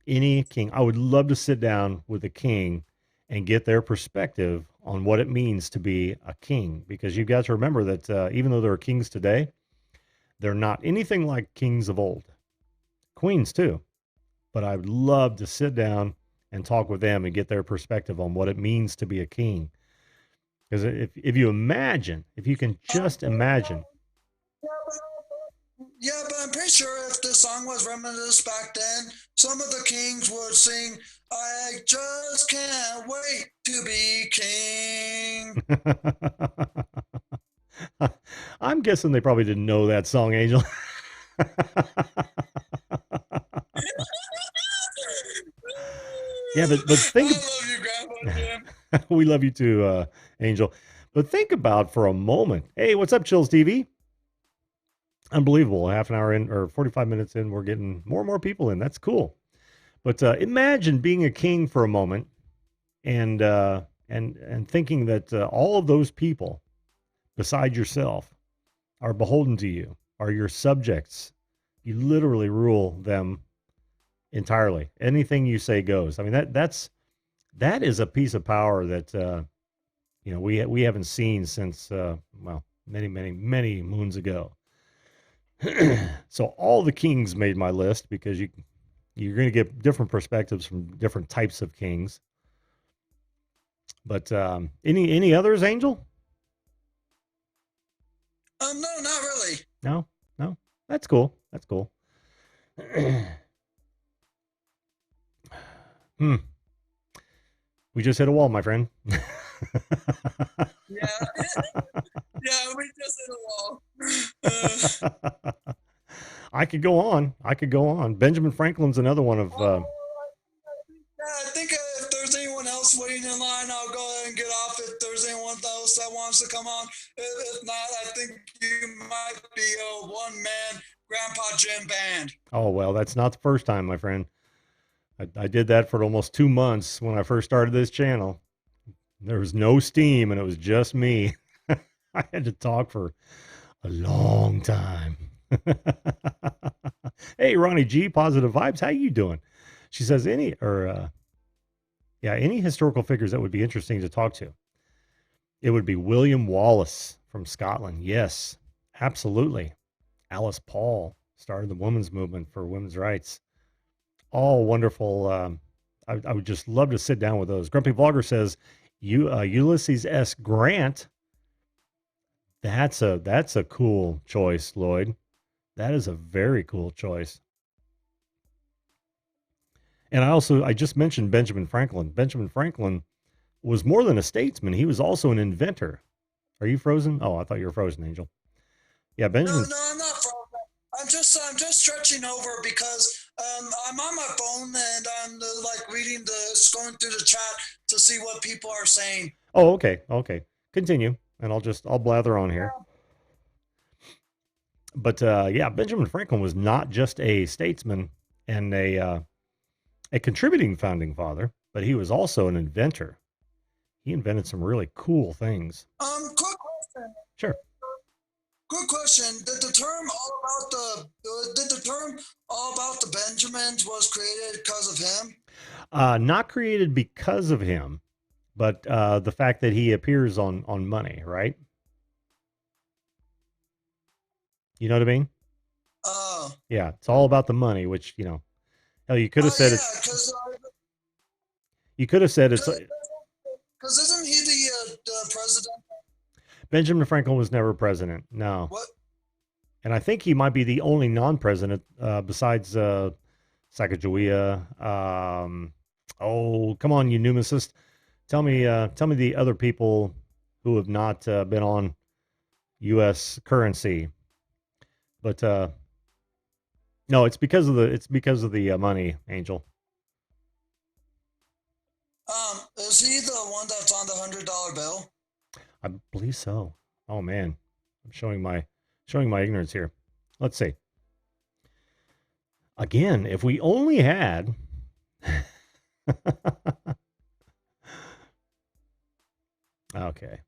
Any king. I would love to sit down with a king and get their perspective on what it means to be a king, because you've got to remember that even though there are kings today, they're not anything like kings of old. Queens too, but I would love to sit down and talk with them and get their perspective on what it means to be a king. Because if you can just imagine. Yeah, but I'm pretty sure if the song was reminisced back then, some of the kings would sing, "I just can't wait to be king." I'm guessing they probably didn't know that song, Angel. Yeah, but think. I love you, Grandpa Jim. We love you too, Angel. But think about for a moment. Hey, what's up, Chills TV? Unbelievable. Half an hour in or 45 minutes in, we're getting more and more people in. That's cool. But imagine being a king for a moment and thinking that all of those people beside yourself are beholden to you, are your subjects. You literally rule them entirely. Anything you say goes. I mean, that is a piece of power that we haven't seen since many moons ago. So all the kings made my list because you're going to get different perspectives from different types of kings. But any others, Angel? No, not really. No. That's cool. We just hit a wall, my friend. Yeah. Yeah, we just hit a wall. I could go on. Benjamin Franklin's another one of. Yeah, I think if there's anyone else waiting in line, I'll go ahead and get off. If there's anyone else that wants to come on, if not, I think you might be a one-man Grandpa Jim band. Oh well, that's not the first time, my friend. I did that for almost 2 months when I first started this channel. There was no steam, and it was just me. I had to talk for a long time. Hey, Ronnie G, positive vibes. How you doing? She says any historical figures that would be interesting to talk to. It would be William Wallace from Scotland. Yes, absolutely. Alice Paul started the women's movement for women's rights. All wonderful. I would just love to sit down with those. Grumpy Vlogger says Ulysses S. Grant. That's a cool choice, Lloyd. That is a very cool choice. And I just mentioned Benjamin Franklin. Benjamin Franklin was more than a statesman. He was also an inventor. Are you frozen? Oh, I thought you were frozen, Angel. Yeah, No, Benjamin. no, I'm not frozen. I'm just stretching over because I'm on my phone and I'm like reading scrolling through the chat to see what people are saying. Oh, okay, okay. Continue, and I'll blather on here. But yeah, Benjamin Franklin was not just a statesman and a contributing founding father, but he was also an inventor. He invented some really cool things. Quick question. Sure. Good question. Did the term all about the Benjamins was created because of him? Not created because of him, but the fact that he appears on money, right? You know what I mean? Oh, Yeah, it's all about the money, which hell, you could have said yeah, it's. You could have said it's. because isn't he the president? Benjamin Franklin was never president. No, What? and I think he might be the only non-president besides Sacagawea. Oh, come on, you numiscist. Tell me the other people who have not been on U.S. currency. But no, it's because of the money, Angel. Is he the one that's on the $100 bill? I believe so. Oh man, I'm showing my ignorance here. Let's see. Again, if we only had okay.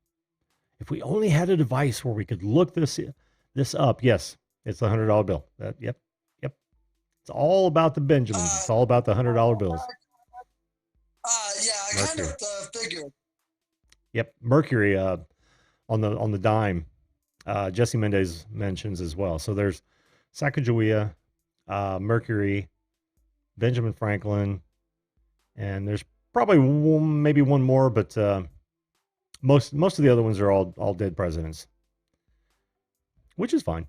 If we only had a device where we could look this up, yes, it's the $100 bill. Yep, yep. It's all about the Benjamins. Uh, It's all about the $100 bills. yeah, I kind of Mercury. figured. Yep, Mercury on the dime. Jesse Mendez mentions as well. So there's Sacagawea, Mercury, Benjamin Franklin, and there's probably maybe one more, but most of the other ones are all dead presidents, which is fine.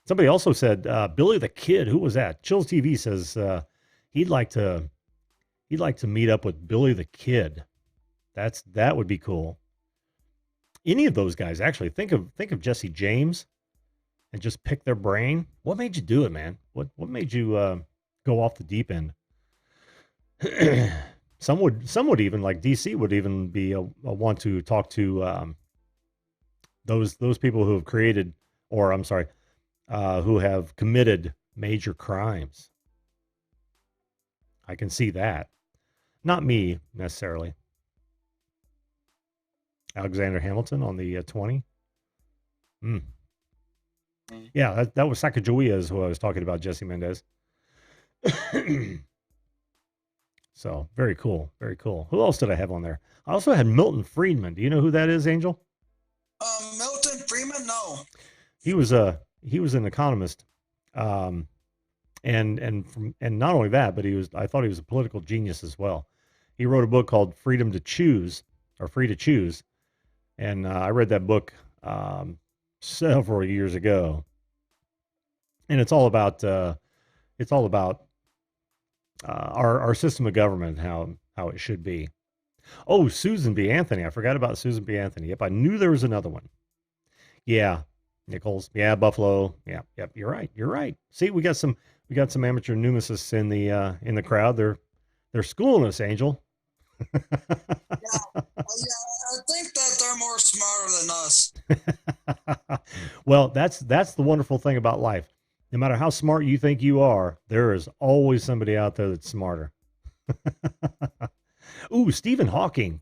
Somebody also said Billy the Kid. Who was that? Chills TV says he'd like to meet up with Billy the Kid. That would be cool. Any of those guys, actually. Think of Jesse James and just pick their brain. What made you do it, man? What made you go off the deep end? Some would even, like DC would even be a want to talk to those people who have created, or I'm sorry, who have committed major crimes. I can see that. Not me necessarily. Alexander Hamilton on the 20. Mm. Yeah, that was Sacagawea is who I was talking about, Jesse Mendez. So very cool, very cool. Who else did I have on there? I also had Milton Friedman. Do you know who that is, Angel? Milton Freeman? No. He was an economist, um, and not only that, but I thought he was a political genius as well. He wrote a book called Freedom to Choose or Free to Choose, and I read that book several years ago, and it's all about our system of government, how it should be. Oh, Susan B. Anthony. I forgot about Susan B. Anthony. Yep, I knew there was another one. Yeah, Nichols. Yeah, Buffalo. Yeah, yep. You're right. You're right. See, we got some amateur numicists in the crowd. They're schooling us, Angel. Yeah, I think that they're more smarter than us. Well, that's the wonderful thing about life. No matter how smart you think you are, there is always somebody out there that's smarter. Ooh, Stephen Hawking.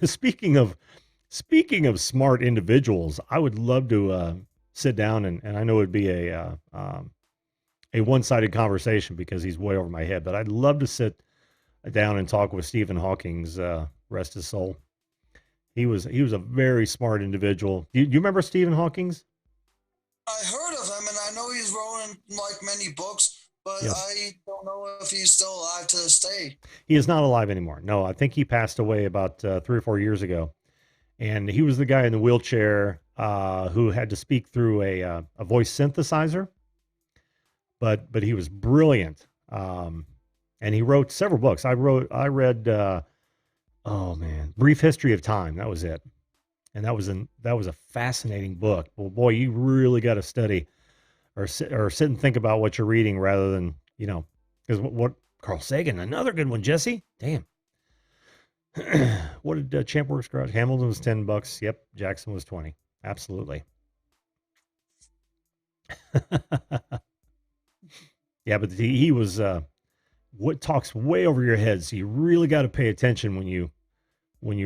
Speaking of smart individuals, I would love to sit down and I know it'd be a one-sided conversation because he's way over my head, but I'd love to sit down and talk with Stephen Hawking's rest his soul. He was a very smart individual. You remember Stephen Hawking's? I heard of him, and I know he's written like many books, but Yes. I don't know if he's still alive to this day. He is not alive anymore. No, I think he passed away about 3 or 4 years ago. and he was the guy in the wheelchair who had to speak through a voice synthesizer. But he was brilliant, and he wrote several books. I read oh man, Brief History of Time. That was it, and that was a fascinating book. Well, boy, you really got to study or sit and think about what you're reading rather than because what Carl Sagan, another good one. Jesse, damn. What did Champ Works Garage? Hamilton was $10. Yep, Jackson was 20. Absolutely. Yeah, but he was what talks way over your head. So you really got to pay attention when you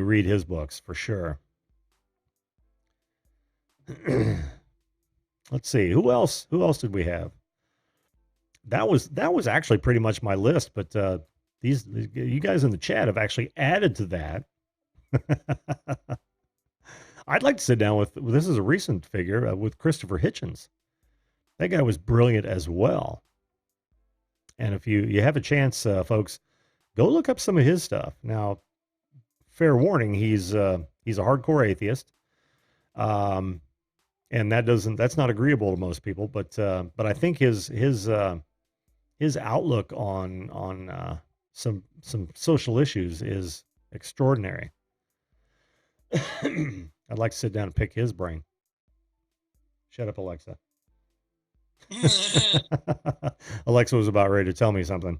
read his books for sure. Let's see who else. Who else did we have? That was actually pretty much my list. But these you guys in the chat have actually added to that. I'd like to sit down with this is a recent figure with Christopher Hitchens. That guy was brilliant as well. And if you have a chance, folks, go look up some of his stuff. Now, fair warning, he's a hardcore atheist, and that's not agreeable to most people. But I think his outlook on some social issues is extraordinary. I'd like to sit down and pick his brain. Shut up, Alexa. Alexa was about ready to tell me something.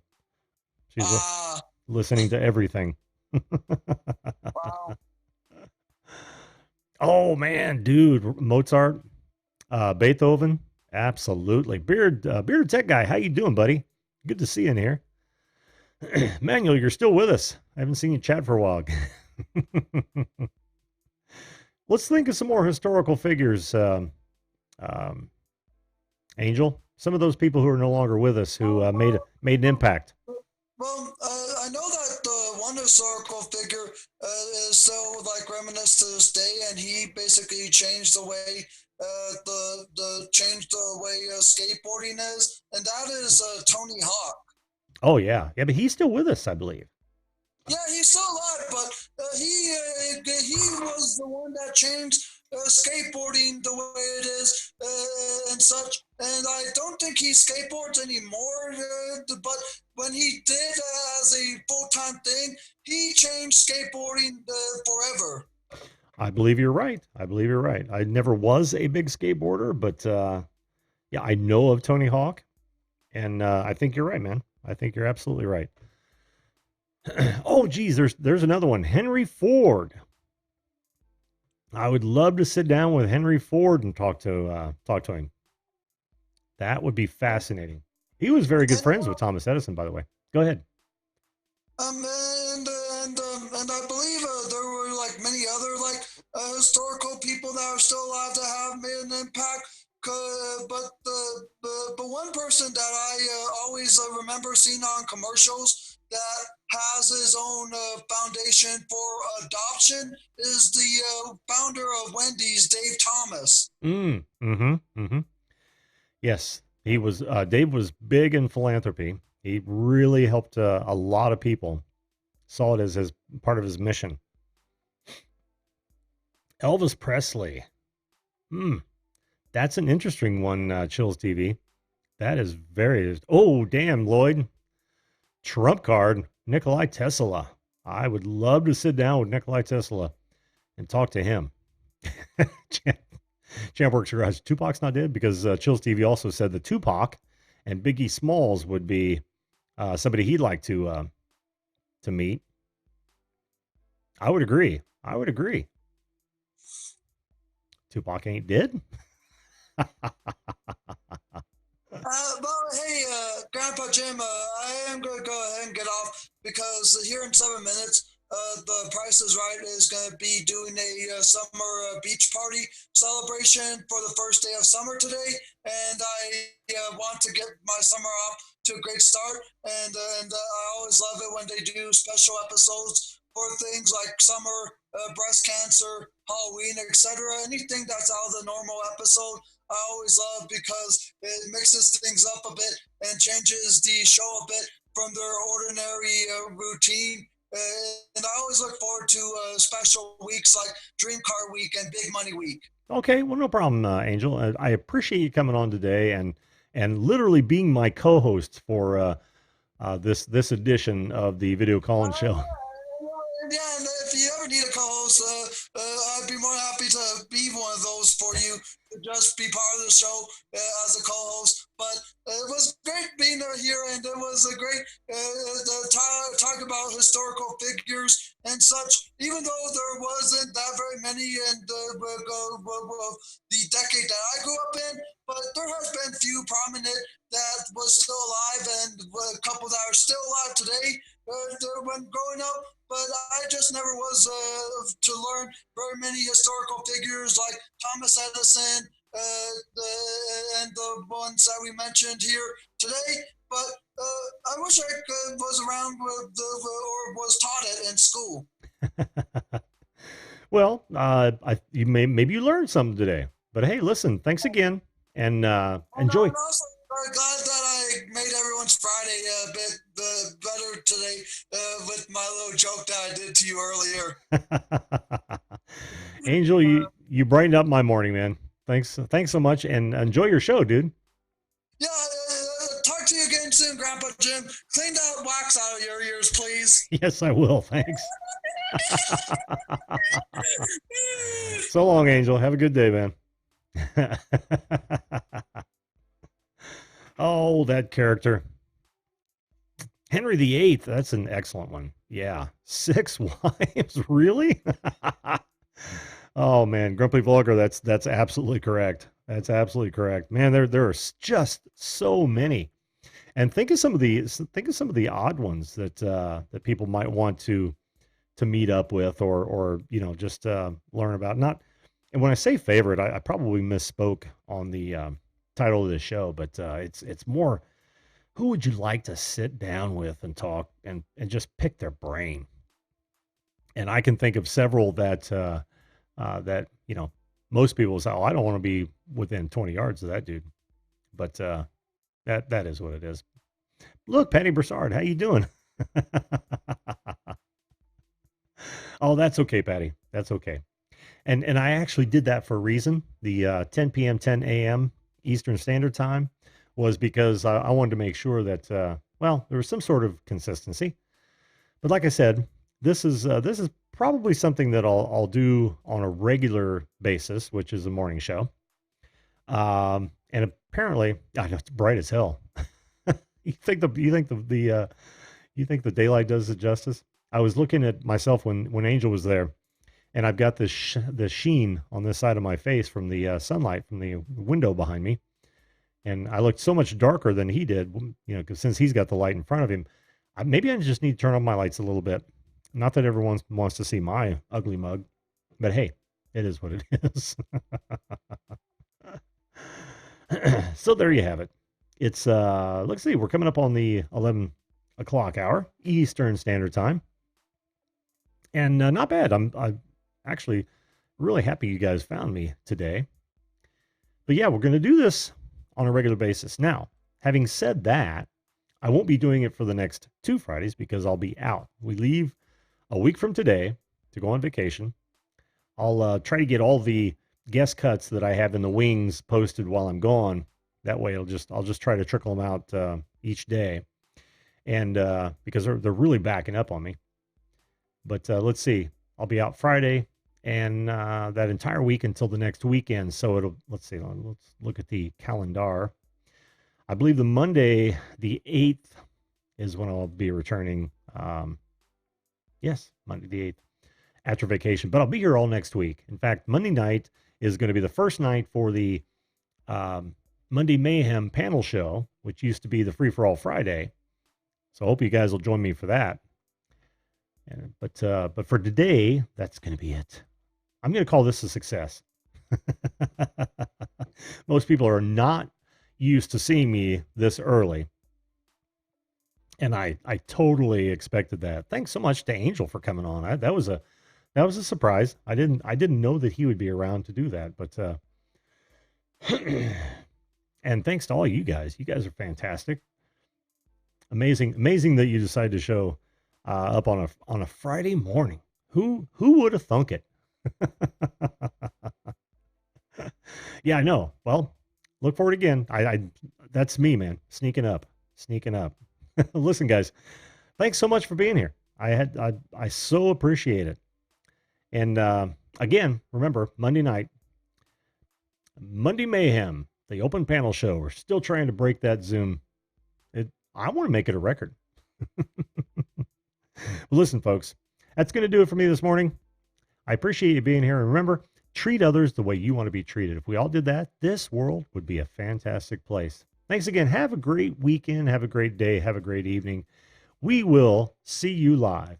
She's listening to everything. Wow. Oh man, dude, Mozart, Beethoven, absolutely. Bearded Tech Guy, how you doing, buddy? Good to see you in here. Manuel, you're still with us. I haven't seen you chat for a while. Let's think of some more historical figures. Angel, some of those people who are no longer with us who made an impact. Well, I know that the one historical figure is still like reminiscent to this day, and he basically changed the way skateboarding is, and that is Tony Hawk. Oh yeah, but he's still with us, I believe. Yeah, he's still alive, but he was the one that changed skateboarding the way it is and such. And I don't think he skateboards anymore. But when he did as a full-time thing, he changed skateboarding forever. I believe you're right. I never was a big skateboarder, but yeah, I know of Tony Hawk, and I think you're right, man. I think you're absolutely right. Oh, geez, there's another one, Henry Ford. I would love to sit down with Henry Ford and talk to him. That would be fascinating. He was very good friends with Thomas Edison, by the way. Go ahead. And I believe there were like many other like historical people that are still alive that have made an impact. But one person that I always remember seeing on commercials that has his own foundation for adoption is the founder of Wendy's, Dave Thomas. Yes, he was. Dave was big in philanthropy. He really helped a lot of people. Saw it as his part of his mission. Elvis Presley. That's an interesting one, Chills TV. That is very. Oh, damn, Lloyd. Trump card, Nikolai Tesla. I would love to sit down with Nikolai Tesla and talk to him. Champ Works Garage. Tupac's not dead because Chills TV also said that Tupac and Biggie Smalls would be somebody he'd like to meet. I would agree. Tupac ain't dead. Well, hey, Grandpa Jim, I am going to go ahead and get off because here in 7 minutes, the Price is Right is going to be doing a summer beach party celebration for the first day of summer today, and I want to get my summer off to a great start. And I always love it when they do special episodes for things like summer, breast cancer, Halloween, etc. Anything that's out of the normal episode, I always love because it mixes things up a bit and changes the show a bit from their ordinary routine and I always look forward to special weeks like Dream Car Week and Big Money Week. Okay, well, no problem, Angel. I appreciate you coming on today and literally being my co-host for this edition of the Video Call-In Show. Yeah, and if you ever need a co-host, I'd be more than happy to be one of those for you. Just be part of the show as a co-host. But it was great being here, and it was a great talk about historical figures and such. Even though there wasn't that very many in the decade that I grew up in, but there has been few prominent that was still alive, and a couple that are still alive today when growing up. But I just never was to learn very many historical figures like Thomas Edison and the ones that we mentioned here today. But I wish I was around or was taught it in school. Well, maybe you learned something today. But hey, listen, thanks again, and Oh, no, enjoy. and also glad that I made everyone's Friday a bit better today with my little joke that I did to you earlier. Angel, you brightened up my morning, man. Thanks so much, and enjoy your show, dude. Yeah, talk to you again soon, Grandpa Jim. Clean that wax out of your ears, please. Yes, I will. Thanks. So long, Angel. Have a good day, man. Oh, that character. Henry VIII. That's an excellent one. Yeah. 6 wives, really? Oh man, Grumpy Vulgar, that's absolutely correct. That's absolutely correct. Man, there are just so many. And think of some of the odd ones that people might want to meet up with or just learn about. Not and when I say favorite, I probably misspoke on the title of the show, but it's more who would you like to sit down with and talk and just pick their brain. And I can think of several that most people say, "Oh, I don't want to be within 20 yards of that dude," but that is what it is. Look, Patty Broussard, how you doing? Oh, that's okay, Patty. That's okay. And I actually did that for a reason. The 10 p.m., 10 a.m. Eastern Standard Time was because I wanted to make sure that there was some sort of consistency. But like I said, this is probably something that I'll do on a regular basis, which is a morning show. And apparently, I know it's bright as hell. You think the daylight does it justice? I was looking at myself when Angel was there, and I've got this sheen on this side of my face from the sunlight from the window behind me, and I looked so much darker than he did. Because since he's got the light in front of him, maybe I just need to turn on my lights a little bit. Not that everyone wants to see my ugly mug, but hey, it is what it is. So there you have it. It's let's see, we're coming up on the 11 o'clock hour Eastern Standard Time, and not bad. I'm actually really happy you guys found me today. But yeah, we're going to do this on a regular basis. Now, having said that, I won't be doing it for the next 2 Fridays because I'll be out. We leave a week from today to go on vacation. I'll try to get all the guest cuts that I have in the wings posted while I'm gone. That way, I'll just try to trickle them out each day, and because they're really backing up on me. But let's see, I'll be out Friday and that entire week until the next weekend. So let's see, let's look at the calendar. I believe the Monday, the 8th, is when I'll be returning. Yes, Monday the 8th after vacation, but I'll be here all next week. In fact, Monday night is going to be the first night for the Monday Mayhem panel show, which used to be the Free for All Friday. So I hope you guys will join me for that. But for today, that's going to be it. I'm going to call this a success. Most people are not used to seeing me this early, and I totally expected that. Thanks so much to Angel for coming on. That was a surprise. I didn't know that he would be around to do that, but and thanks to all you guys. You guys are fantastic. Amazing that you decided to show up on a Friday morning. Who would have thunk it? Yeah, I know. Well, look for it again. I that's me, man. Sneaking up. Listen, guys, thanks so much for being here. I so appreciate it. And again, remember Monday Mayhem, the open panel show. We're still trying to break that Zoom. I want to make it a record. Well, listen, folks, that's going to do it for me this morning. I appreciate you being here. And remember, treat others the way you want to be treated. If we all did that, this world would be a fantastic place. Thanks again. Have a great weekend. Have a great day. Have a great evening. We will see you live